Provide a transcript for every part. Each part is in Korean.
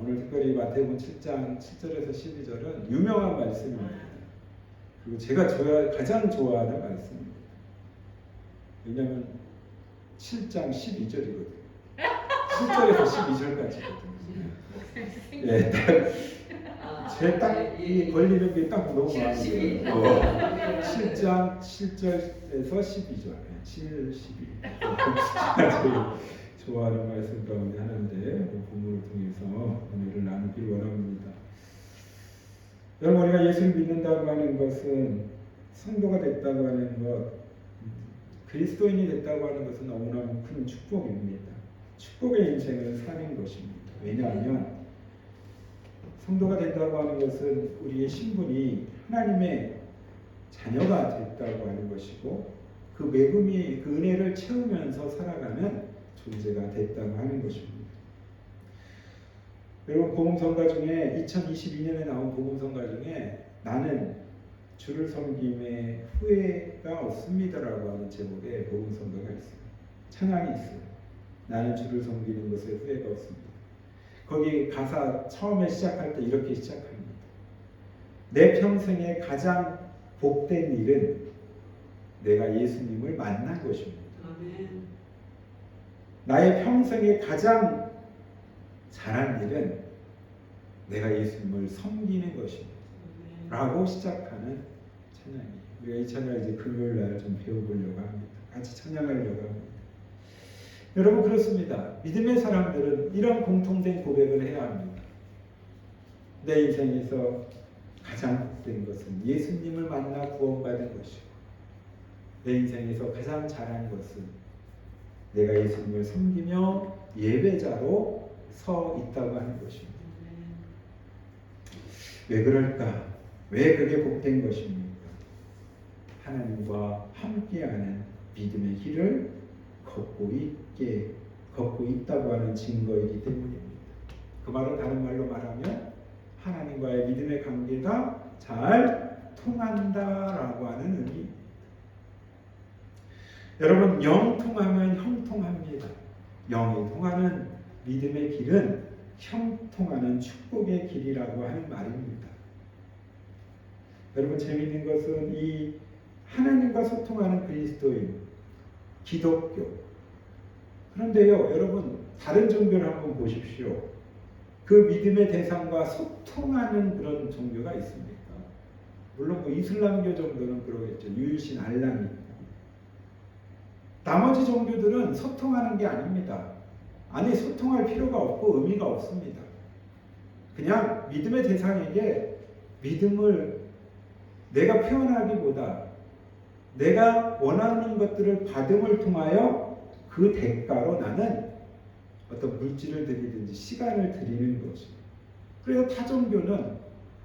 오늘 특별히 마태복음 7장 7절에서 12절은 유명한 말씀입니다. 그리고 제가 가장 좋아하는 말씀입니다. 왜냐하면 7장 12절이거든요. 7절에서 12절까지거든요. 예, 이 걸리는 게 딱 너무 마음에 들어요. 7장 7절에서 12절, 7, 12. 제가 좋아하는 말씀 가운데 하나인데 본문을 통해서 은혜를 나누길 원합니다. 여러분, 우리가 예수를 믿는다고 하는 것은 성도가 됐다고 하는 것, 그리스도인이 됐다고 하는 것은 너무너무 큰 축복입니다. 축복의 인생을 사는 것입니다. 왜냐하면 성도가 된다고 하는 것은 우리의 신분이 하나님의 자녀가 됐다고 하는 것이고, 그 매금이 그 은혜를 채우면서 살아가는 존재가 됐다고 하는 것입니다. 여러분, 복음성가 중에 2022년에 나온 복음성가 중에 나는 주를 섬김에 후회가 없습니다라고 하는 제목의 복음성가가 있어요. 찬양이 있어요. 나는 주를 섬기는 것에 후회가 없습니다. 거기 가사 처음에 시작할 때 이렇게 시작합니다. 내 평생에 가장 복된 일은 내가 예수님을 만난 것입니다. 아멘. 나의 평생에 가장 잘한 일은 내가 예수님을 섬기는 것입니다. 라고 시작하는 찬양이에요. 우리가 이 찬양을 이제 금요일 날 좀 배워보려고 합니다. 같이 찬양하려고 합니다. 여러분, 그렇습니다. 믿음의 사람들은 이런 공통된 고백을 해야 합니다. 내 인생에서 가장 복된 것은 예수님을 만나 구원받은 것이고, 내 인생에서 가장 잘한 것은 내가 예수님을 섬기며 예배자로 서 있다고 하는 것입니다. 왜 그럴까? 왜 그게 복된 것입니까? 하나님과 함께하는 믿음의 길을 걷고 있다고 하는 증거이기 때문입니다. 그 말은 다른 말로 말하면 하나님과의 믿음의 관계가 잘 통한다라고 하는 의미입니다. 여러분, 영 통하면 형 통합니다. 영이 통하는 믿음의 길은 형 통하는 축복의 길이라고 하는 말입니다. 여러분, 재미있는 것은 이 하나님과 소통하는 그리스도인, 기독교. 그런데요, 여러분, 다른 종교를 한번 보십시오. 그 믿음의 대상과 소통하는 그런 종교가 있습니까? 물론 뭐 이슬람교 정도는 그러겠죠. 유일신 알라니까. 나머지 종교들은 소통하는 게 아닙니다. 아니, 소통할 필요가 없고 의미가 없습니다. 그냥 믿음의 대상에게 믿음을 내가 표현하기보다 내가 원하는 것들을 받음을 통하여 그 대가로 나는 어떤 물질을 드리든지 시간을 드리는 거죠. 그래서 타 종교는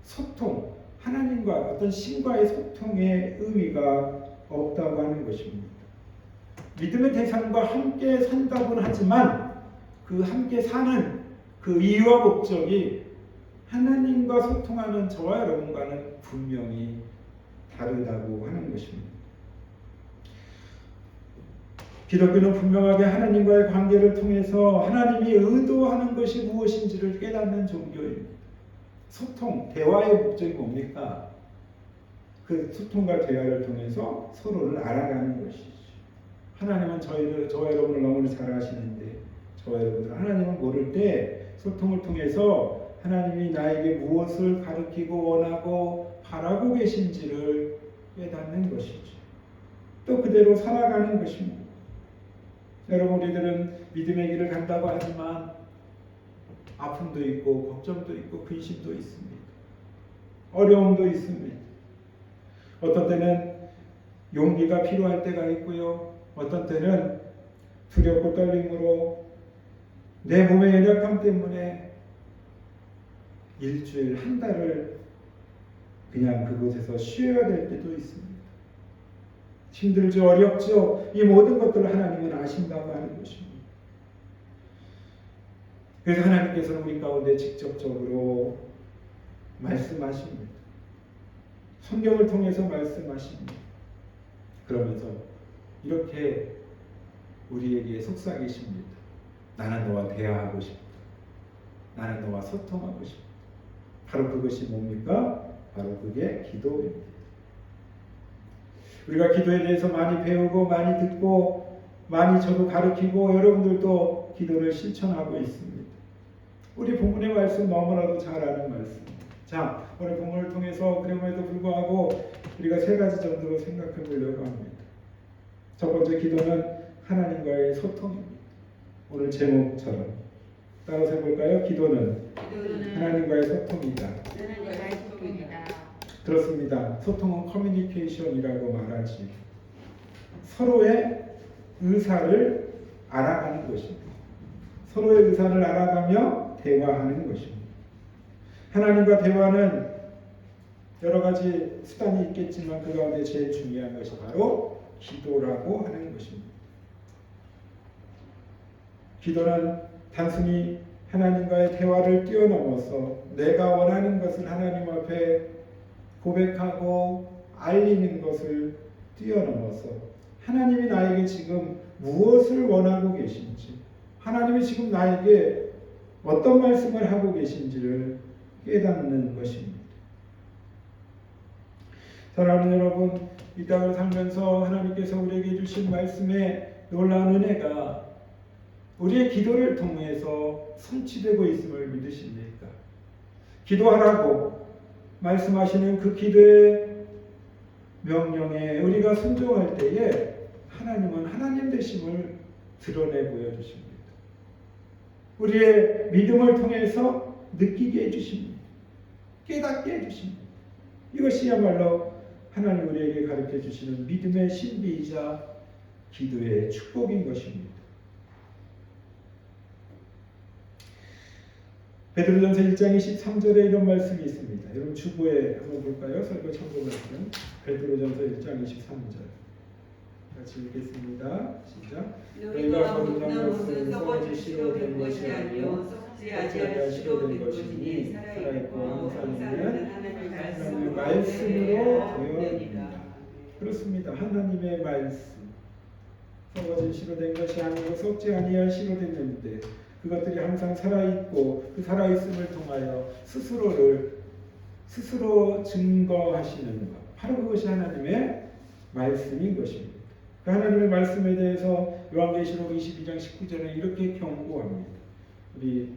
소통, 하나님과 어떤 신과의 소통의 의미가 없다고 하는 것입니다. 믿음의 대상과 함께 산다고는 하지만 그 함께 사는 그 이유와 목적이 하나님과 소통하는 저와 여러분과는 분명히 다르다고 하는 것입니다. 기독교는 분명하게 하나님과의 관계를 통해서 하나님이 의도하는 것이 무엇인지를 깨닫는 종교입니다. 소통, 대화의 목적이 뭡니까? 그 소통과 대화를 통해서 서로를 알아가는 것이죠. 하나님은 저와 여러분을 너무나 잘 아시는데 저와 여러분들은 하나님을 모를 때 소통을 통해서 하나님이 나에게 무엇을 가르치고 원하고 바라고 계신지를 깨닫는 것이죠. 또 그대로 살아가는 것입니다. 여러분, 우리들은 믿음의 길을 간다고 하지만 아픔도 있고 걱정도 있고 근심도 있습니다. 어려움도 있습니다. 어떤 때는 용기가 필요할 때가 있고요. 어떤 때는 두렵고 떨림으로 내 몸의 연약함 때문에 일주일, 한 달을 그냥 그곳에서 쉬어야 될 때도 있습니다. 힘들죠, 어렵죠. 이 모든 것들을 하나님은 아신다고 하는 것입니다. 그래서 하나님께서는 우리 가운데 직접적으로 말씀하십니다. 성경을 통해서 말씀하십니다. 그러면서 이렇게 우리에게 속삭이십니다. 나는 너와 대화하고 싶다. 나는 너와 소통하고 싶다. 바로 그것이 뭡니까? 바로 그게 기도입니다. 우리가 기도에 대해서 많이 배우고 많이 듣고 많이 저도 가르치고 여러분들도 기도를 실천하고 있습니다. 우리 본문의 말씀 너무나도 잘 아는 말씀. 자, 오늘 본문을 통해서 그럼에도 불구하고 우리가 세 가지 정도로 생각해 보려고 합니다. 첫 번째 기도는 하나님과의 소통입니다. 오늘 제목처럼 따라서 해볼까요? 기도는 하나님과의 소통이다. 그렇습니다. 소통은 커뮤니케이션이라고 말하지. 서로의 의사를 알아가는 것입니다. 서로의 의사를 알아가며 대화하는 것입니다. 하나님과 대화는 여러 가지 수단이 있겠지만 그 가운데 제일 중요한 것이 바로 기도라고 하는 것입니다. 기도는 단순히 하나님과의 대화를 뛰어넘어서 내가 원하는 것을 하나님 앞에 고백하고 알리는 것을 뛰어넘어서 하나님이 나에게 지금 무엇을 원하고 계신지, 하나님이 지금 나에게 어떤 말씀을 하고 계신지를 깨닫는 것입니다. 사랑하는 여러분, 이 땅을 살면서 하나님께서 우리에게 주신 말씀의 놀라운 은혜가 우리의 기도를 통해서 성취되고 있음을 믿으십니까? 기도하라고 말씀하시는 그 기도의 명령에 우리가 순종할 때에 하나님은 하나님 되심을 드러내 보여주십니다. 우리의 믿음을 통해서 느끼게 해주십니다. 깨닫게 해주십니다. 이것이야말로 하나님 우리에게 가르쳐 주시는 믿음의 신비이자 기도의 축복인 것입니다. 베드로전서 1장 23절에 이런 말씀이 있습니다. 여러분 주보에 한번 볼까요? 설교 참고 말씀. 베드로전서 1장 23절. 같이 읽겠습니다. 시작. 너희가 거듭난 것은 썩어질 씨로 된 것이 아니요 썩지 아니할 씨로 된 것이니 살아있고 항상 있는 하나님의 말씀으로 되어있다. 그렇습니다. 하나님의 말씀. 썩어질 씨로 된 것이 아니고 썩지 아니할 씨로 됐는데 그것들이 항상 살아있고 그 살아있음을 통하여 스스로 증거하시는 것. 바로 그것이 하나님의 말씀인 것입니다. 그 하나님의 말씀에 대해서 요한계시록 22장 19절에 이렇게 경고합니다. 우리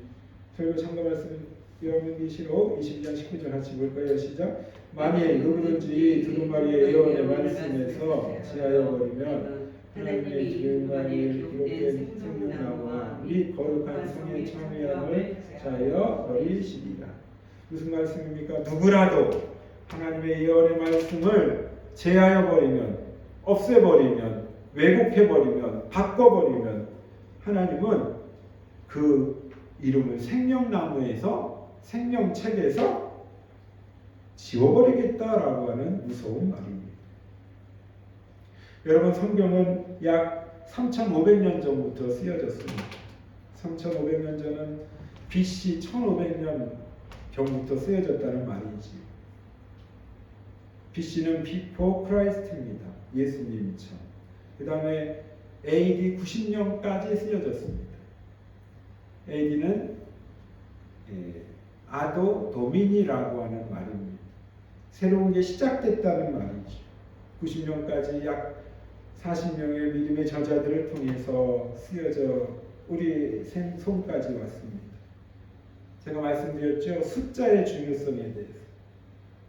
설교 참가 말씀 요한계시록 22장 19절 같이 볼까요? 시작. 만일 누구든지 두루마리의 예언의 말씀에서 지하여 버리면 하나님의 기름만이 기록된 생명나무와 및 거룩한 성의 참여함을 자여 버리시리라. 무슨 말씀입니까? 누구라도 하나님의 예언의 말씀을 제하여 버리면, 없애버리면, 왜곡해버리면, 바꿔버리면 하나님은 그 이름을 생명나무에서, 생명책에서 지워버리겠다라고 하는 무서운 말입니다. 여러분, 성경은 약 3,500년 전부터 쓰여졌습니다. 3,500년 전은 BC 1,500년 경부터 쓰여졌다는 말이지. BC는 Before Christ입니다. 예수님처럼. 그 다음에 AD 90년까지 쓰여졌습니다. AD는 아도 도미니라고 하는 말입니다. 새로운 게 시작됐다는 말이죠. 90년까지 약 40명의 믿음의 저자들을 통해서 쓰여져 우리 손까지 왔습니다. 제가 말씀드렸죠. 숫자의 중요성에 대해서.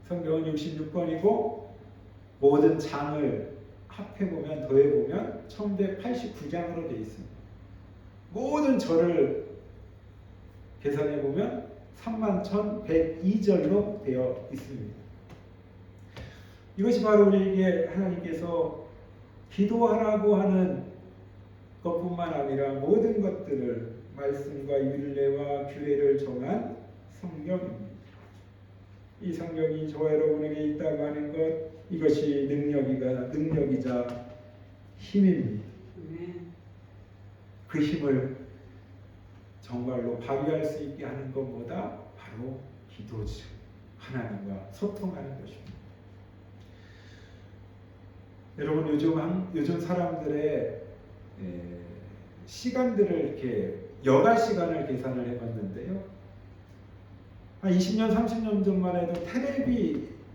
성경은 66권이고 모든 장을 합해보면 더해보면 1189장으로 되어 있습니다. 모든 절을 계산해보면 31,102절로 되어 있습니다. 이것이 바로 우리에게 하나님께서 기도하라고 하는 것뿐만 아니라 모든 것들을 말씀과 율례와 규례를 정한 성경입니다. 이 성경이 저와 여러분에게 있다고 하는 것, 이것이 능력이자 힘입니다. 그 힘을 정말로 발휘할 수 있게 하는 것보다 바로 기도죠. 하나님과 소통하는 것입니다. 여러분, 요즘 사람들의 시간들을 이렇게 여가 시간을 계산을 해봤는데요. 한 20년, 30년 전만 해도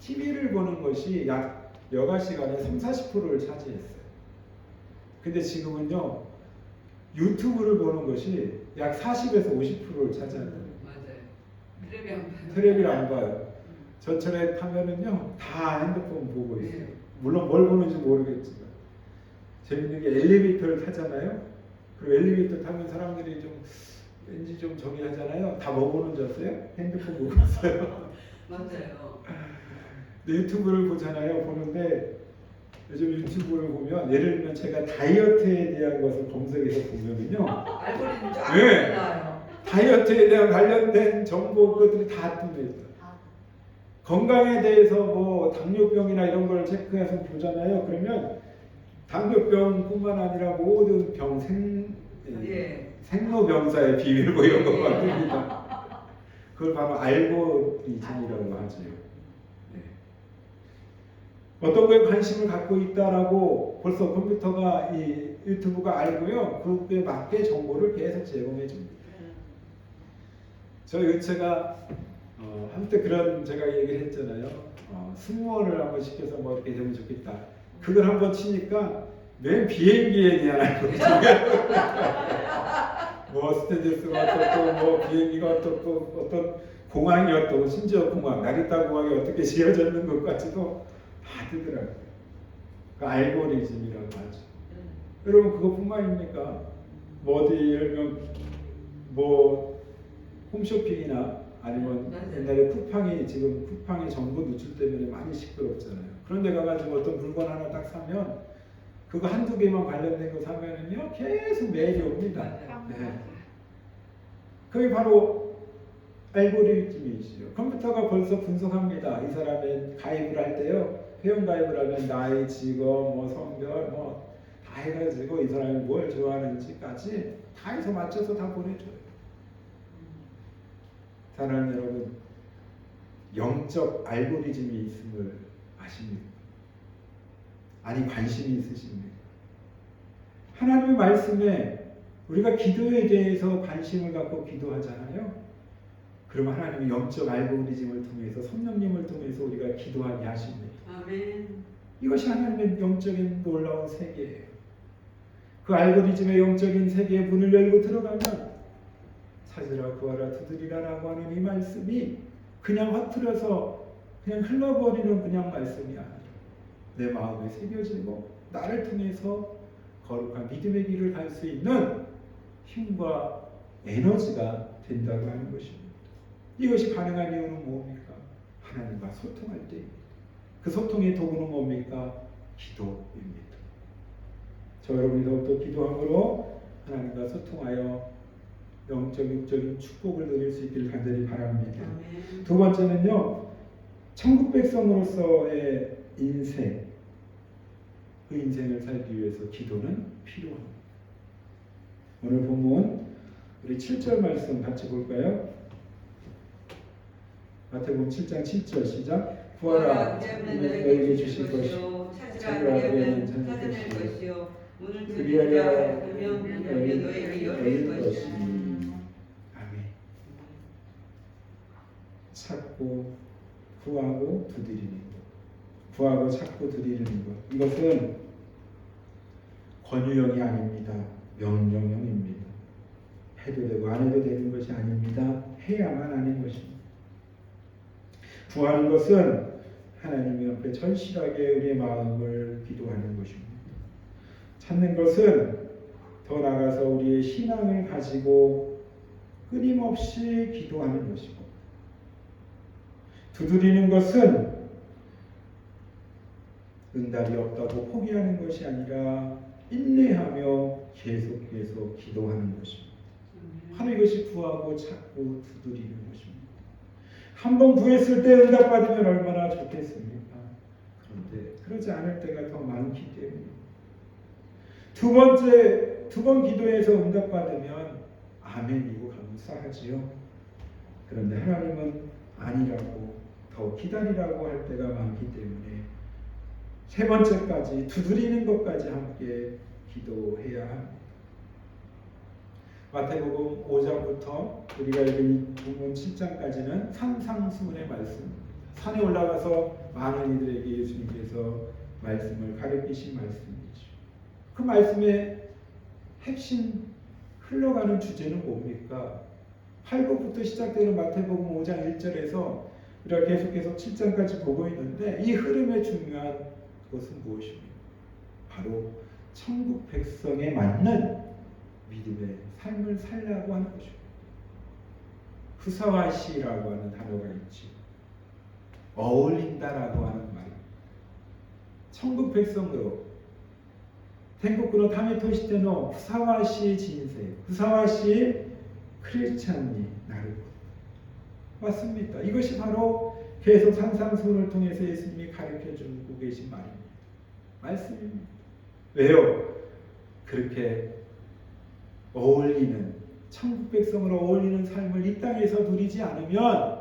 TV를 보는 것이 약 여가 시간의 30-40%를 차지했어요. 근데 지금은요, 유튜브를 보는 것이 약 40에서 50%를 차지한다. 맞아요. 텔레비 안 봐요. 텔레비를 안 봐요. 전철에 타면은요, 다 핸드폰 보고 있어요. 물론 뭘 보는지 모르겠지만. 재밌는 게 엘리베이터를 타잖아요. 그리고 엘리베이터 타면 사람들이 좀 왠지 좀 저기 하잖아요. 다 뭐 보는 줄 아세요? 핸드폰 보고 있어요. 맞아요. 근데 유튜브를 보잖아요. 보는데 요즘 유튜브를 보면 예를 들면 제가 다이어트에 대한 것을 검색해서 보면은요. 알고리즘 쫙 네. 나와요. 다이어트에 대한 관련된 정보 것들이 다 뜹니다. 건강에 대해서 뭐 당뇨병이나 이런 걸 체크해서 보잖아요. 그러면 당뇨병뿐만 아니라 모든 생로병사의 비밀 뭐 이런 것만 뜹니다. 그걸 바로 알고리즘이라고 하죠. 네. 어떤 거에 관심을 갖고 있다라고 벌써 컴퓨터가 이 유튜브가 알고요. 그에 맞게 정보를 계속 제공해 줍니다. 제가 한때 그런 제가 얘기를 했잖아요. 승무원을 한번 시켜서 뭐 이렇게 되면 좋겠다. 그걸 한번 치니까 맨 비행기에 대한 알고리즘 뭐 스튜디오스가 어떻고 뭐 비행기가 어떻고 어떤 공항이 어떻고 심지어 나리타 공항이 어떻게 지어졌는 것까지도 다 뜨더라고요. 그 알고리즘이라고 하죠. 여러분 그것뿐만입니까? 뭐 어디 예를 들면 뭐 홈쇼핑이나 아니면 옛날에 지금 쿠팡이 정보 누출 때문에 많이 시끄럽잖아요. 그런데 가가지고 어떤 물건 하나 딱 사면 그거 한두 개만 관련된 거 사면은요 계속 메일이 옵니다. 네. 그게 바로 알고리즘이시죠. 컴퓨터가 벌써 분석합니다. 이 사람의 가입을 할 때요 회원 가입을 하면 나이, 직업, 뭐 성별 뭐 다 해가지고 이 사람이 뭘 좋아하는지까지 다 해서 맞춰서 다 보내줘요. 사랑하는 여러분, 영적 알고리즘이 있음을 아십니까? 아니 관심이 있으십니까? 하나님의 말씀에 우리가 기도에 대해서 관심을 갖고 기도하잖아요. 그럼 하나님이 영적 알고리즘을 통해서 성령님을 통해서 우리가 기도하게 하십니다. 아멘. 이것이 하나님의 영적인 놀라운 세계예요. 그 알고리즘의 영적인 세계에 문을 열고 들어가면 찾으라 구하라 두드리라라고 하는 이 말씀이 그냥 허투려서 그냥 흘러버리는 그냥 말씀이 아니라 내 마음에 새겨지고 나를 통해서 거룩한 믿음의 길을 갈 수 있는 힘과 에너지가 된다고 하는 것입니다. 이것이 가능한 이유는 뭡니까? 하나님과 소통할 때입니다. 그 소통의 도구는 뭡니까? 기도입니다. 저 여러분이 더욱더 기도함으로 하나님과 소통하여 영적, 육적인 축복을 누릴 수 있기를 간절히 바랍니다. 아멘. 두 번째는요, 천국 백성으로서의 인생, 그 인생을 살기 위해서 기도는 필요합니다. 오늘 본문 우리 7절 말씀 같이 볼까요? 마태복음 7장 7절 시작. 구하라 구하면 너희에게 주실 것이요 찾으라 그리하면 찾아낼 것이요 문을 두드리라 하면 너희에게 열릴 것이요. 아멘. 찾고 구하고 두드리는 것, 구하고 찾고 두드리는 것, 이것은 권유형이 아닙니다. 명령형입니다. 해도 되고 안 해도 되는 것이 아닙니다. 해야만 하는 것입니다. 구하는 것은 하나님 앞에 절실하게 우리의 마음을 기도하는 것입니다. 찾는 것은 더 나아가서 우리의 신앙을 가지고 끊임없이 기도하는 것이고, 두드리는 것은 응답이 없다고 포기하는 것이 아니라 인내하며 계속 기도하는 것입니다. 바로 이것이 구하고 찾고 두드리는 것입니다. 한번 구했을 때 응답받으면 얼마나 좋겠습니까? 그런데 그러지 않을 때가 더 많기 때문에 두 번 기도해서 응답받으면 아멘이고 감사하지요. 그런데 하나님은 아니라고 더 기다리라고 할 때가 많기 때문에 세 번째까지 두드리는 것까지 함께 기도해야 합니다. 마태복음 5장부터 우리가 읽은 본문 7장까지는 산상수훈의 말씀, 산에 올라가서 많은 이들에게 예수님께서 말씀을 가르치신 말씀이죠. 그 말씀의 핵심 흘러가는 주제는 뭡니까? 8부부터 시작되는 마태복음 5장 1절에서 우리가 계속해서 7장까지 보고 있는데 이 흐름의 중요한 것은 무엇입니까? 바로 천국 백성에 맞는 믿음의 삶을 살라고 하는 것입니다. 후사와시라고 하는 단어가 있지. 어울린다라고 하는 말입니다. 천국 백성으로 텐코쿠노 타메토시테노 후사와시 진세, 후사와시 크리스찬니 나르고 맞습니다. 이것이 바로 계속 산상수훈을 통해서 예수님이 가르쳐주고 계신 말입니다. 말씀입니다. 왜요? 그렇게 어울리는 천국 백성으로 어울리는 삶을 이 땅에서 누리지 않으면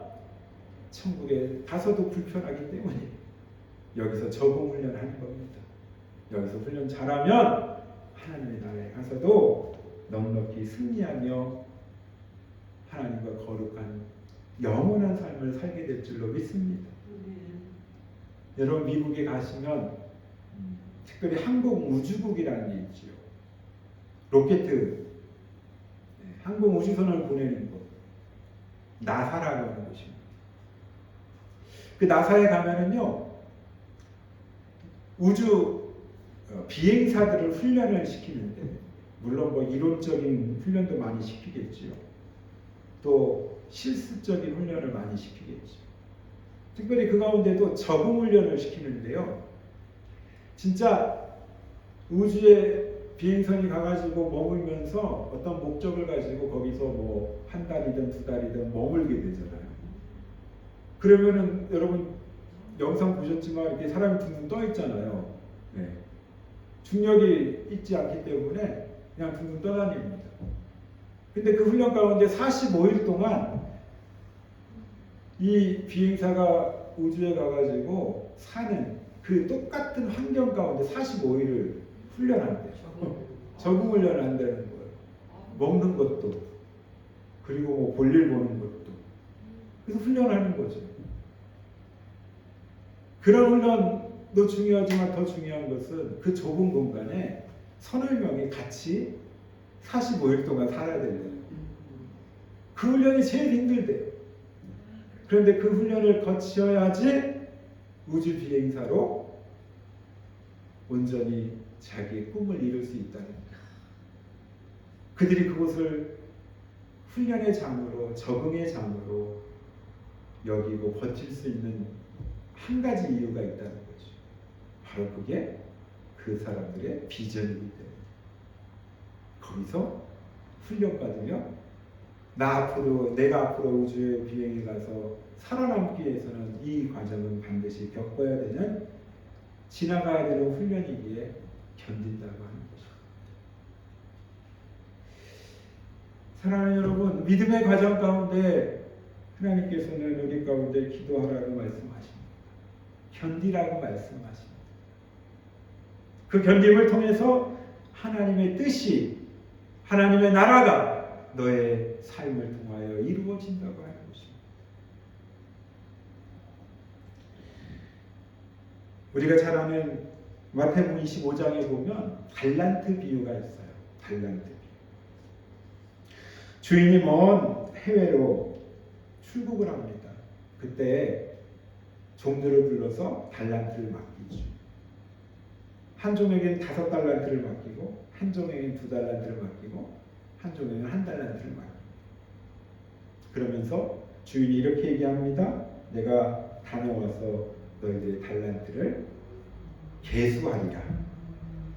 천국에 가서도 불편하기 때문에 여기서 적응 훈련하는 겁니다. 여기서 훈련 잘하면 하나님의 나라에 가서도 넉넉히 승리하며 하나님과 거룩한 영원한 삶을 살게 될 줄로 믿습니다. 여러분 미국에 가시면 특별히 항공우주국이라는 게 있지요. 로켓 항공우주선을 보내는 곳, 나사라고 하는 곳입니다. 그 나사에 가면은요, 우주 비행사들을 훈련을 시키는데, 물론 뭐 이론적인 훈련도 많이 시키겠지요. 또 실습적인 훈련을 많이 시키겠죠. 특별히 그 가운데도 적응 훈련을 시키는데요. 진짜 우주에 비행선이 가가지고 머물면서 어떤 목적을 가지고 거기서 뭐 한 달이든 두 달이든 머물게 되잖아요. 그러면은 여러분 영상 보셨지만 이렇게 사람이 둥둥 떠 있잖아요. 네. 중력이 있지 않기 때문에 그냥 둥둥 떠다닙니다. 근데 그 훈련 가운데 45일 동안 이 비행사가 우주에 가가지고 사는 그 똑같은 환경 가운데 45일을 훈련한대요. 적응 훈련을 한다는 거예요. 먹는 것도 그리고 뭐 볼일 보는 것도 그래서 훈련하는 거죠. 그런 훈련도 중요하지만 더 중요한 것은 그 좁은 공간에 서너 명이 같이 45일 동안 살아야 된대요. 그 훈련이 제일 힘들대요. 그런데 그 훈련을 거쳐야지 우주 비행사로 온전히 자기의 꿈을 이룰 수 있다는 거예요. 그들이 그곳을 훈련의 장으로, 적응의 장으로 여기고 버틸 수 있는 한 가지 이유가 있다는 거죠. 바로 그게 그 사람들의 비전이기 때문에 거기서 훈련받으며 내가 앞으로 우주에 비행에 가서 살아남기 위해서는 이 과정은 반드시 겪어야 되는, 지나가야 되는 훈련이기에 견딘다고 하는 것입니다. 사랑하는 여러분, 믿음의 과정 가운데 하나님께서는 우리 가운데 기도하라고 말씀하십니다. 견디라고 말씀하십니다. 그 견딤을 통해서 하나님의 뜻이, 하나님의 나라가 너의 삶을 통하여 이루어진다고 하는 것입니다. 우리가 잘 아는 마태복음 25장에 보면 달란트 비유가 있어요. 달란트 비유. 주인이 먼 해외로 출국을 합니다. 그때 종들을 불러서 달란트를 맡기죠. 한 종에게는 5달란트를 맡기고, 한 종에게는 2달란트를 맡기고, 한 종에게는 1달란트를 맡기고. 그러면서 주인이 이렇게 얘기합니다. 내가 다녀와서 너희들의 달란트를 계수하리라,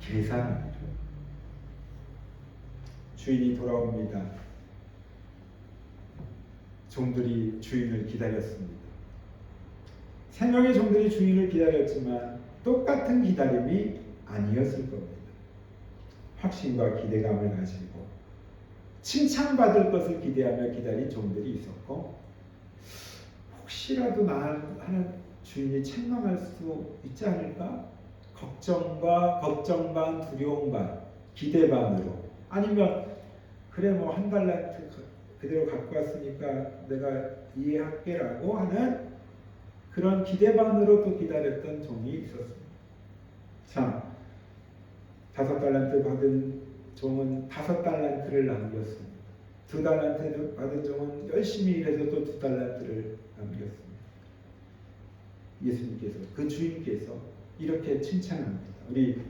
계산하리라. 주인이 돌아옵니다. 종들이 주인을 기다렸습니다. 3명의 종들이 주인을 기다렸지만 똑같은 기다림이 아니었을 겁니다. 확신과 기대감을 가지고 칭찬받을 것을 기대하며 기다린 종들이 있었고, 혹시라도 나는 주인이 책망할 수 있지 않을까? 걱정 반, 두려움 반, 기대 반으로, 아니면 그래 뭐 한 달란트 그대로 갖고 왔으니까 내가 이해할게라고 하는 그런 기대반으로 또 기다렸던 종이 있었습니다. 자, 5달란트 받은 종은 5달란트를 남겼습니다. 2달란트 받은 종은 열심히 일해서 또 2달란트를 남겼습니다. 예수님께서, 그 주인께서 이렇게 칭찬합니다. 우리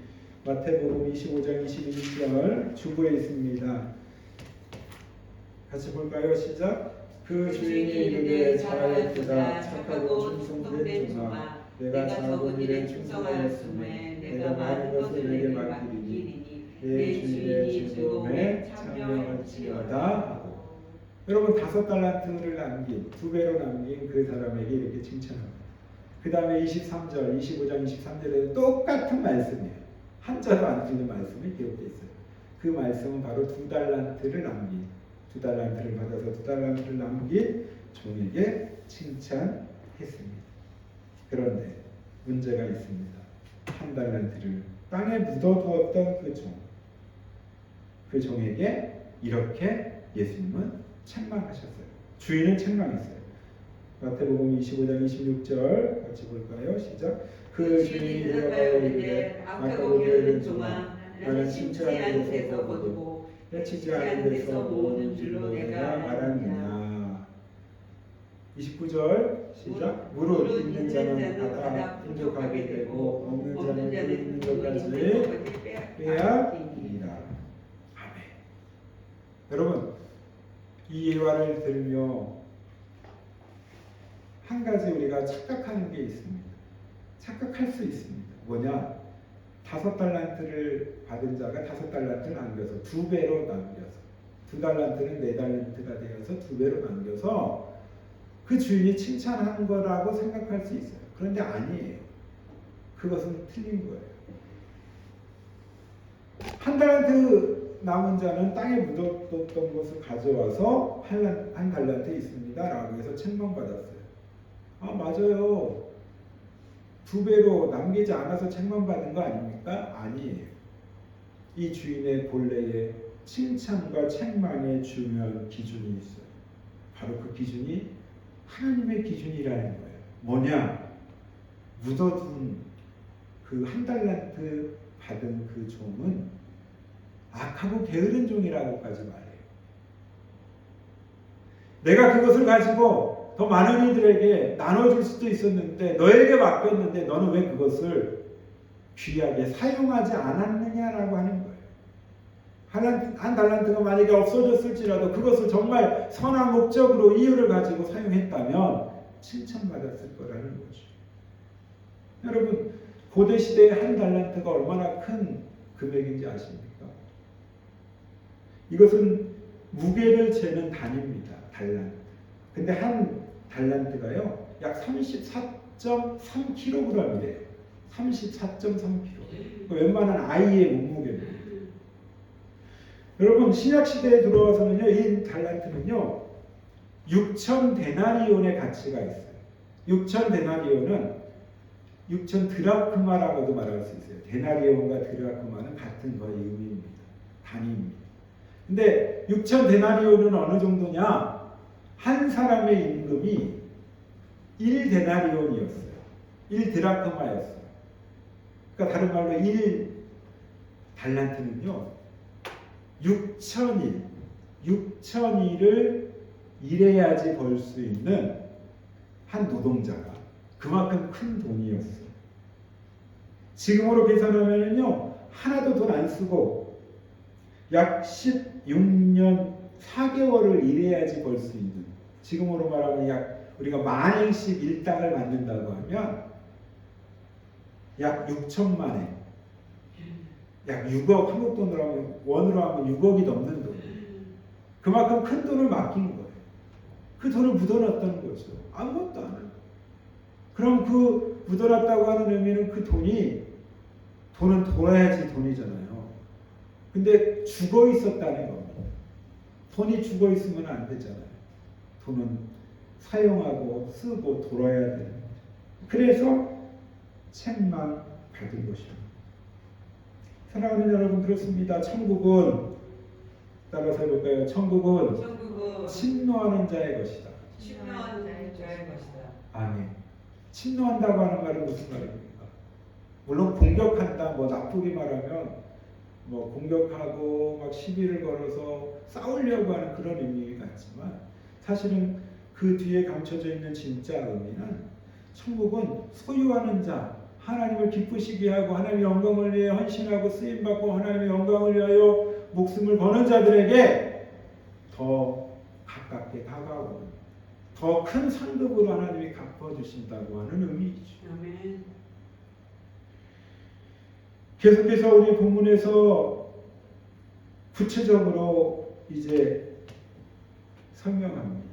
마태복음 25장 21절 주부에 있습니다. 같이 볼까요? 시작. 그 주인이 이르되 잘하였도다 착하고 충성된 종아 내가 작은 일에 충성하였음에 내가 많은 것을 내게 맡기리니 내 주인의 즐거움에 참여할지어다 하고 여러분 5달란트를 남긴 2배로 남긴 그 사람에게 이렇게 칭찬합니다. 그 다음에 23절 25장 23절에도 똑같은 말씀이에요. 한자도 안 틀린 말씀이 기록되어 있어요. 그 말씀은 바로 2달란트를 남긴 2달란트를 받아서 2달란트를 남긴 종에게 칭찬했습니다. 그런데 문제가 있습니다. 1달란트를 땅에 묻어두었던 그 종에게 이렇게 예수님은 책망하셨어요. 주인은 책망했어요. 마태복음 25장 26절 같이 볼까요? 시작. 그 주인이 대답하여 이르되 악하고 게으른 종아 나는 심지한 데서 거두고 해치지 않은 데서 모으는 줄로 내가 말하느냐. 29절 시작. 무릇 있는 자는 받아 풍족하게 되고 없는 자는 그 있는 것까지 빼앗기리라. 아멘. 여러분 이 예화를 들으며 한 가지 우리가 착각하는 게 있습니다. 착각할 수 있습니다. 뭐냐? 5달란트를 받은 자가 5달란트를 남겨서 2배로 남겨서 2달란트는 4달란트가 되어서 2배로 남겨서 그 주인이 칭찬한 거라고 생각할 수 있어요. 그런데 아니에요. 그것은 틀린 거예요. 1달란트 남은 자는 땅에 묻어뒀던 것을 가져와서 1달란트 있습니다 라고 해서 책망받았어요. 아 맞아요. 2배로 남기지 않아서 책망받은 거 아닙니까? 아니에요. 이 주인의 본래의 칭찬과 책망의 중요한 기준이 있어요. 바로 그 기준이 하나님의 기준이라는 거예요. 뭐냐? 묻어둔 그 1달란트 받은 그 종은 악하고 게으른 종이라고까지 말해요. 내가 그것을 가지고 더 많은 이들에게 나눠줄 수도 있었는데 너에게 맡겼는데 너는 왜 그것을 귀하게 사용하지 않았느냐라고 하는 거예요. 한 달란트가 만약에 없어졌을지라도 그것을 정말 선한 목적으로 이유를 가지고 사용했다면 칭찬받았을 거라는 거죠. 여러분 고대 시대의 1달란트가 얼마나 큰 금액인지 아십니까? 이것은 무게를 재는 단위입니다. 달란트. 근데 한 달란트가요 약 34.3kg이래요. 34.3kg. 웬만한 아이의 몸무게입니다. 여러분 신약 시대에 들어와서는요 이 달란트는요 6천 데나리온의 가치가 있어요. 6천 데나리온은 6천 드라크마라고도 말할 수 있어요. 데나리온과 드라크마는 같은 거의 의미입니다. 단위입니다. 근데 6천 데나리온은 어느 정도냐? 한 사람의 임금이 1데나리온이었어요. 1드라크마였어요. 그러니까 다른 말로 1달란트는요. 6천일을 일해야지 벌 수 있는 한 노동자가 그만큼 큰 돈이었어요. 지금으로 계산하면요. 하나도 돈 안 쓰고 약 16년 4개월을 일해야지 벌 수 있는 지금으로 말하면 약 우리가 만행씩 일당을 받는다고 하면 약 6천만에 약 6억 한국 돈으로 하면 원으로 하면 6억이 넘는 돈. 그만큼 큰 돈을 맡긴 거예요. 그 돈을 묻어놨다는 거죠. 아무것도 안 하고. 그럼 그 묻어놨다고 하는 의미는 그 돈은 돌아야지 돈이잖아요. 근데 죽어 있었다는 겁니다. 돈이 죽어 있으면 안 되잖아요. 돈은 사용하고 쓰고 돌아야 되는 거죠. 그래서 책망 받은 것입니다. 사랑하는 여러분 그렇습니다. 천국은 따라서 해볼까요? 천국은 천국은 침노하는 자의 것이다. 침노하는 자의 것이다. 아멘. 침노한다고 하는 말은 무슨 말입니까? 물론 공격한다, 뭐 나쁘게 말하면 뭐 공격하고 막 시비를 걸어서 싸우려고 하는 그런 의미 같지만 사실은 그 뒤에 감춰져 있는 진짜 의미는 천국은 소유하는 자, 하나님을 기쁘시게 하고 하나님의 영광을 위해 헌신하고 쓰임받고 하나님의 영광을 위하여 목숨을 거는 자들에게 더 가깝게 다가오는 더 큰 상급으로 하나님이 갚아주신다고 하는 의미이죠. 아멘. 계속해서 우리 본문에서 구체적으로 이제 설명합니다.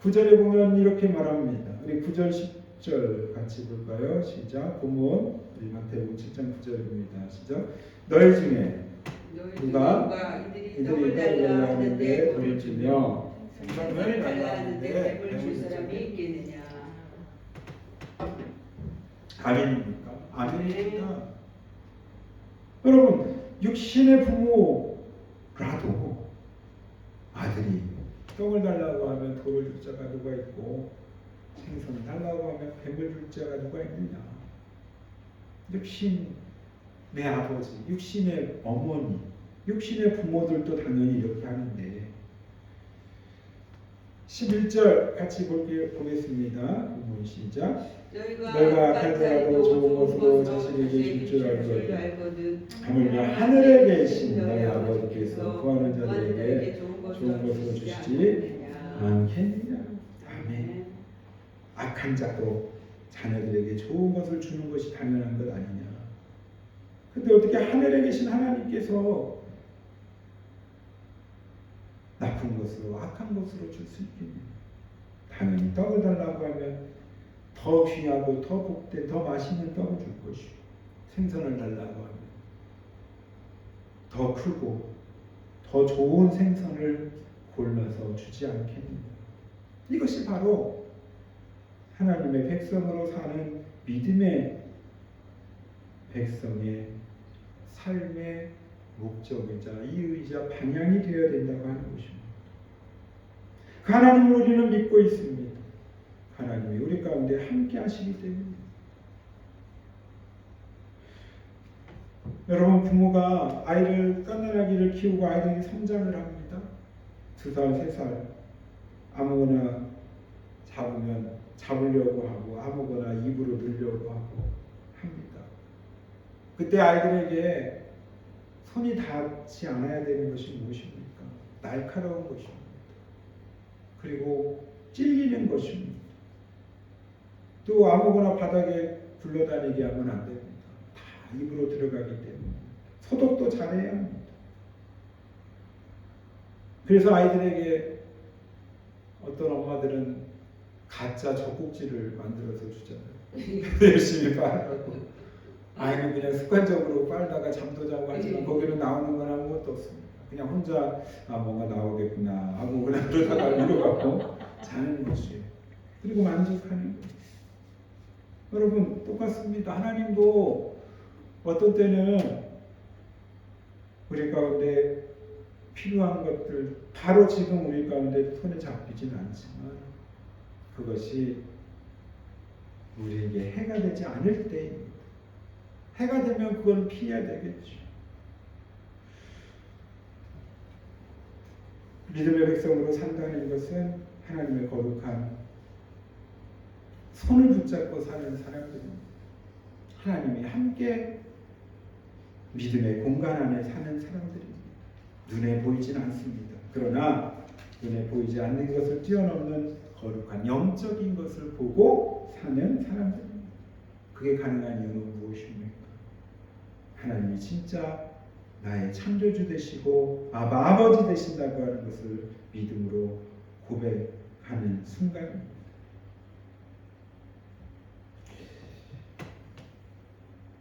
9절에 보면 이렇게 말합니다. 우리 9절 10절 같이 볼까요? 시작. 본문 우리 마태복음 7장 9절입니다. 시작. 너희 중에 누가 이들이 떡을 달라 하는데 돌을 주며 생선을 달라 하는데 뱀을 줄 사람이 있겠느냐. 아멘입니까? 아멘입니다. 여러분, 육신의 부모라도 아들이 떡을 달라고 하면 돌을 줄 자가 누가 있고 생선을 달라고 하면 뱀을 줄 자가 누가 있느냐. 육신의 아버지, 육신의 어머니, 육신의 부모들도 당연히 이렇게 하는데 11절 같이 보겠습니다. 본문 시작. 너희가 할지라도 좋은 것으로 자신에게 줄 줄 알거든 하물며 하늘에 계신 너희 아버지께서 구하는 자들에게 좋은 것으로 주시지 않겠느냐. 아멘. 악한 자도 자녀들에게 좋은 것을 주는 것이 당연한 것 아니냐. 근데 어떻게 하늘에 계신 하나님께서 나쁜 것으로 악한 것으로 줄 수 있겠냐. 당연히 떡을 달라고 하면 더 귀하고 더 복된 더 맛있는 떡을 줄 것이고 생선을 달라고 하면 더 크고 더 좋은 생선을 골라서 주지 않겠느냐. 이것이 바로 하나님의 백성으로 사는 믿음의 백성의 삶의 목적이자 이유이자 방향이 되어야 된다고 하는 것입니다. 그 하나님을 우리는 믿고 있습니다. 하나님이 우리 가운데 함께 하시기 때문에. 여러분, 부모가 아이를 깐난아기를 키우고 아이들이 성장을 합니다. 2살, 3살 아무거나 잡으면 잡으려고 하고 아무거나 입으로 넣으려고 하고 합니다. 그때 아이들에게 손이 닿지 않아야 되는 것이 무엇입니까? 날카로운 것입니다. 그리고 찔리는 것입니다. 또 아무거나 바닥에 굴러다니게 하면 안 됩니다. 다 입으로 들어가기 때문에 소독도 잘해야 합니다. 그래서 아이들에게 어떤 엄마들은 가짜 젖꼭지를 만들어서 주잖아요. 열심히 빨라고. 아이는 그냥 습관적으로 빨다가 잠도 자고 하지만 거기는 나오는 건 아무것도 없습니다. 그냥 혼자 뭔가 나오겠구나 아무거나 그러다가 이러갖고 자는 것이에요. 그리고 만족하는 거예요. 여러분 똑같습니다. 하나님도 어떤 때는 우리 가운데 필요한 것들 바로 지금 우리 가운데 손에 잡히지는 않지만 그것이 우리에게 해가 되지 않을 때입니다. 해가 되면 그건 피해야 되겠죠. 믿음의 백성으로 산다는 것은 하나님의 거룩한 손을 붙잡고 사는 사람들입니다. 하나님이 함께 믿음의 공간 안에 사는 사람들입니다. 눈에 보이진 않습니다. 그러나 눈에 보이지 않는 것을 뛰어넘는 거룩한 영적인 것을 보고 사는 사람들입니다. 그게 가능한 이유는 무엇입니까? 하나님이 진짜 나의 창조주 되시고 아버지 되신다고 하는 것을 믿음으로 고백하는 순간입니다.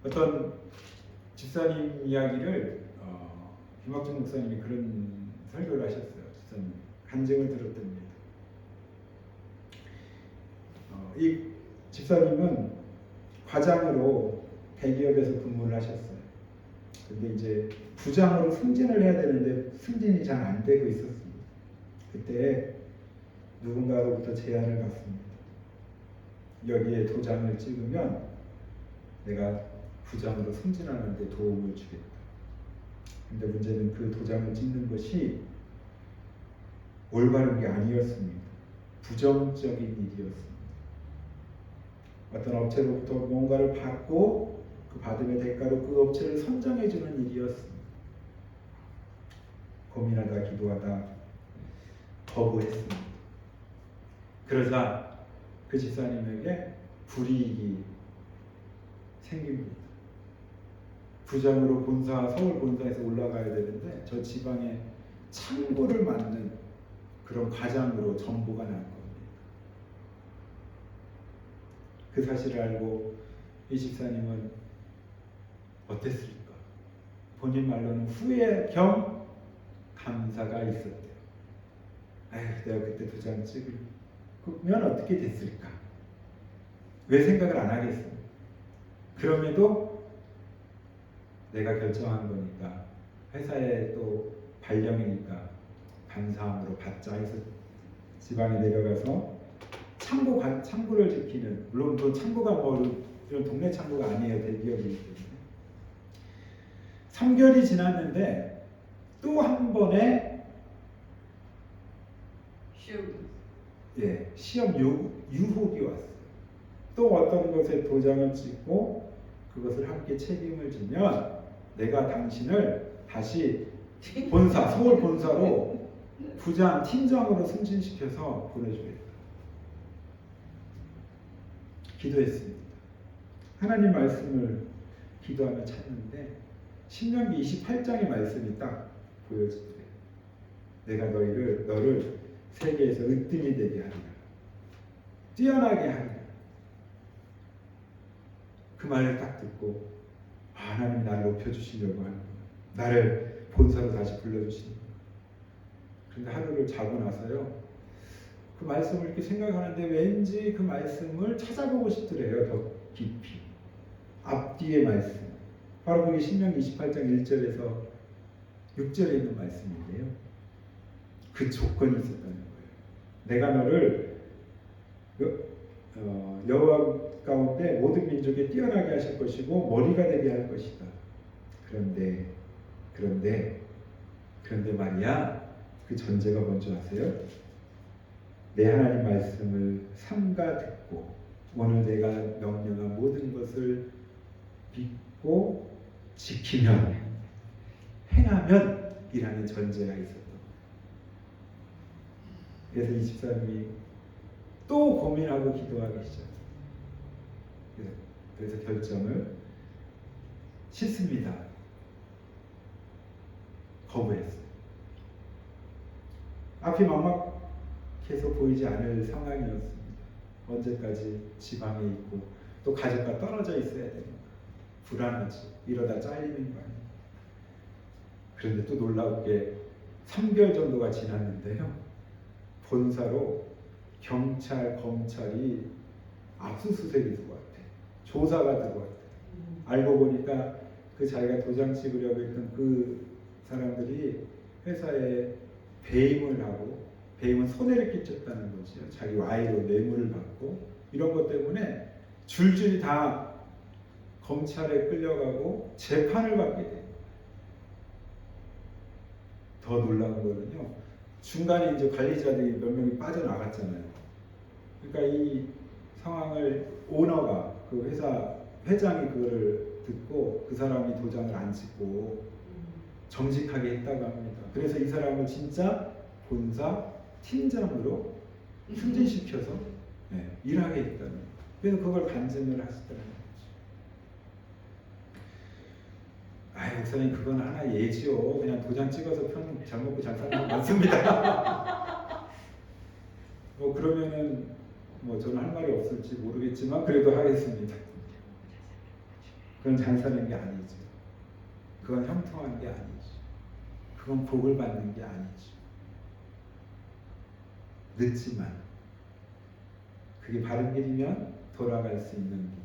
어떤 집사님 이야기를 김학중 목사님이 그런 설교를 하셨어요. 집사님 간증을 들었답니다. 이 집사님은 과장으로 대기업에서 근무를 하셨어요. 근데 이제 부장으로 승진을 해야 되는데 승진이 잘 안 되고 있었습니다. 그때 누군가로부터 제안을 받습니다. 여기에 도장을 찍으면 내가 부장으로 승진하는 데 도움을 주겠다. 근데 문제는 그 도장을 찍는 것이 올바른 게 아니었습니다. 부정적인 일이었습니다. 어떤 업체로부터 뭔가를 받고 그 받음의 대가로 그 업체를 선정해주는 일이었습니다. 고민하다 기도하다 거부했습니다. 그러자 그 집사님에게 불이익이 생깁니다. 부장으로 서울 본사에서 올라가야 되는데 저 지방에 창고를 맡는 그런 과장으로 전보가 난 겁니다. 그 사실을 알고 이 집사님은 어땠을까? 본인 말로는 후회 겸 감사가 있었대요. 에휴, 내가 그때 도장 찍으면 어떻게 됐을까? 왜 생각을 안 하겠습니까? 그럼에도 내가 결정한 거니까 회사에 또 발령이니까 감사함으로 받자 해서 지방에 내려가서 창고를 지키는, 물론 또 창고가 뭐 이런 동네 창고가 아니에요. 대기업이기 때문에 3개월이 지났는데 또 한 번의 시험 유혹이 왔어요. 또 어떤 것에 도장을 찍고 그것을 함께 책임을 지면 내가 당신을 다시 서울 본사로 부장, 팀장으로 승진시켜서 보내주겠다. 기도했습니다. 하나님 말씀을 기도하며 찾는데 신명기 28장의 말씀이 딱 보여지더래요. 내가 너를 세계에서 으뜸이 되게 하리라. 뛰어나게 하리라. 그 말을 딱 듣고 하나님이 나를 높여주시려고 하는 거야. 나를 본사로 다시 불러주시는 거야. 그런데 하루를 자고 나서요. 그 말씀을 이렇게 생각하는데 왠지 그 말씀을 찾아보고 싶더래요. 더 깊이. 앞뒤의 말씀. 바로 그게 신명기 28장 1절에서 6절에 있는 말씀인데요. 그 조건이 있었다는 거예요. 내가 너를 여호와 가운데 모든 민족에 뛰어나게 하실 것이고 머리가 되게 할 것이다. 그런데 말이야, 그 전제가 뭔지 아세요? 내 하나님 말씀을 삼가 듣고 오늘 내가 명령한 모든 것을 믿고 지키면, 행하면 이라는 전제가 있었던 거예요. 그래서 이 집사님이 또 고민하고 기도하기 시작해요. 그래서 결정을 싫습니다. 거부했어요. 앞이 막막해서 보이지 않을 상황이었습니다. 언제까지 지방에 있고 또 가족과 떨어져 있어야 되는가? 불안하지. 이러다 잘리는 거 아니에요. 그런데 또 놀랍게 3개월 정도가 지났는데요. 본사로 경찰, 검찰이 압수수색이 들어왔대. 조사가 들어왔대. 알고 보니까 그 자기가 도장 찍으려고 했던 그 사람들이 회사에 배임을 하고, 배임은 손해를 끼쳤다는 거죠. 자기 와이로 뇌물을 받고 이런 것 때문에 줄줄이 다 검찰에 끌려가고 재판을 받게 돼요. 더 놀라운 거는요. 중간에 이제 관리자들이 몇 명이 빠져나갔잖아요. 그러니까 이 상황을 오너가, 그 회사 회장이 그거를 듣고 그 사람이 도장을 안 찍고 정직하게 했다고 합니다. 그래서 이 사람을 진짜 본사 팀장으로 승진시켜서 일하게 했다는 거예요. 그래서 그걸 간증을 하시더라고요. 아이, 목사님 그건 하나 예지요. 그냥 도장 찍어서 편 잘 먹고 잘 사는 건 맞습니다. 뭐 그러면은 뭐 저는 할 말이 없을지 모르겠지만 그래도 하겠습니다. 그건 잘 사는 게 아니죠. 그건 형통한 게 아니죠. 그건 복을 받는 게 아니죠. 늦지만 그게 바른 길이면 돌아갈 수 있는 길.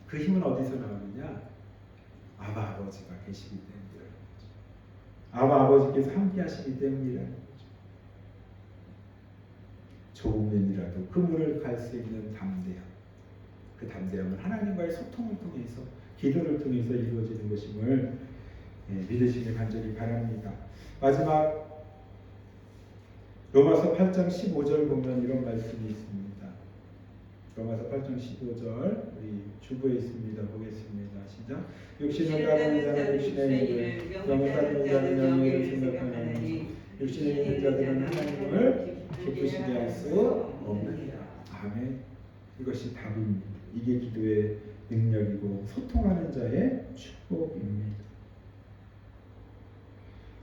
그 힘은 어디서 나오느냐? 아바 아버지가 계시기 때문이라는 거죠. 아바 아버지께서 함께 하시기 때문이라는 거죠. 조금이라도 그물을 갈 수 있는 담대함, 그 담대함은 하나님과의 소통을 통해서, 기도를 통해서 이루어지는 것임을 믿으시길 간절히 바랍니다. 마지막 로마서 8장 15절 보면 이런 말씀이 있습니다. 로마서 8장 15절 우리 주보에 있습니다. 보겠습니다. 시작. 육신을 따르는 자는 육신의 일을, 영을 따르는 자는 영의 일을 생각하나니 육신에 있는 자들은 하나님을 기쁘시게 할 수 없느니라. 아멘. 이것이 답입니다. 이게 기도의 능력이고 소통하는 자의 축복입니다.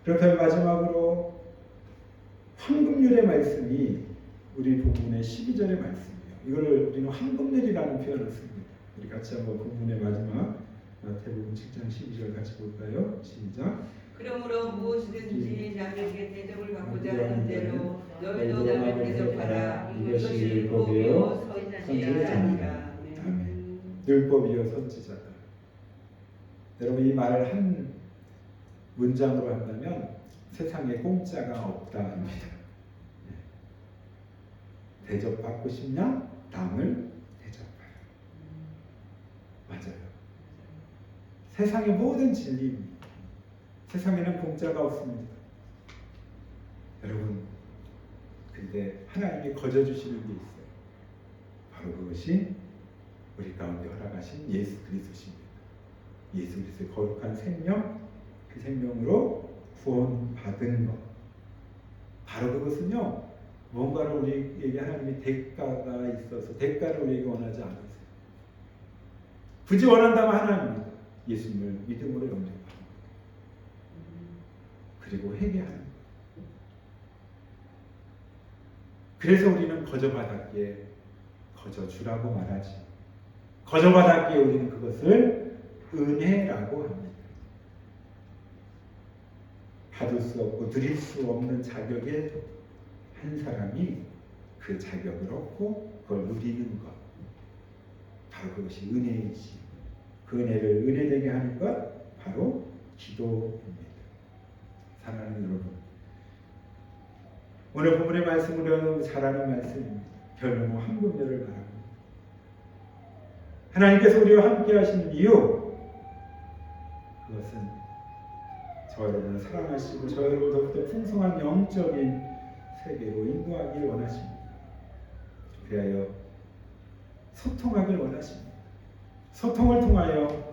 그렇다면 마지막으로 황금률의 말씀이 우리 본문의 12절의 말씀이에요. 이걸 우리는 황금률이라는 표현을 씁니다. 우리 같이 한번 본문의 마지막 마태복음 7장 12절 같이 볼까요? 시작. 그러므로 무엇이든지 남에게 대접을 받고자 하는 대로 너희도 남을 대접하라. 이것이 율법이요 선지자니라. 아멘. 율법이요 선지자다. 여러분 이 말을 한 문장으로 한다면 세상에 공짜가 없다입니다. 대접받고 싶냐? 남을 대접하라. 맞아요. 세상의 모든 진리입니다. 세상에는 공짜가 없습니다. 여러분, 근데 하나님이 거저주시는 게 있어요. 바로 그것이 우리 가운데 허락하신 예수 그리스도십니다. 예수 그리스도의 거룩한 생명, 그 생명으로 구원받은 것. 바로 그것은요, 뭔가를 우리에게 하나님이 대가가 있어서 대가를 우리에게 원하지 않으세요. 굳이 원한다면 하나님입니다. 예수님을 믿음으로 영접하는 것. 그리고 회개하는 것. 그래서 우리는 거저받았기에 거저주라고 말하지. 거저받았기에 우리는 그것을 은혜라고 합니다. 받을 수 없고 드릴 수 없는 자격의 한 사람이 그 자격을 얻고 그걸 누리는 것. 바로 그것이 은혜이지. 그 은혜를 은혜되게 하는 것 바로 기도입니다. 사랑하는 여러분, 오늘 본문의 말씀으로 잘 아는 말씀입니다. 별명은 황금률을 말합니다. 하나님께서 우리와 함께 하시는 이유, 그것은 저 여러분을 사랑하시고 저 여러분을 더욱더 풍성한 영적인 세계로 인도하길 원하십니다. 그리하여 소통하길 원하십니다. 소통을 통하여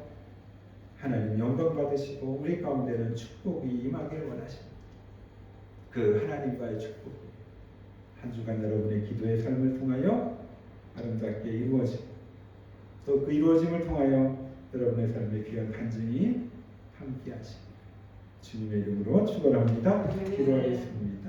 하나님 영광 받으시고 우리 가운데는 축복이 임하길 원하십니다. 그 하나님과의 축복, 한 주간 여러분의 기도의 삶을 통하여 아름답게 이루어지고 또 그 이루어짐을 통하여 여러분의 삶의 귀한 간증이 함께 하시고 주님의 이름으로 축원합니다. 기도하겠습니다.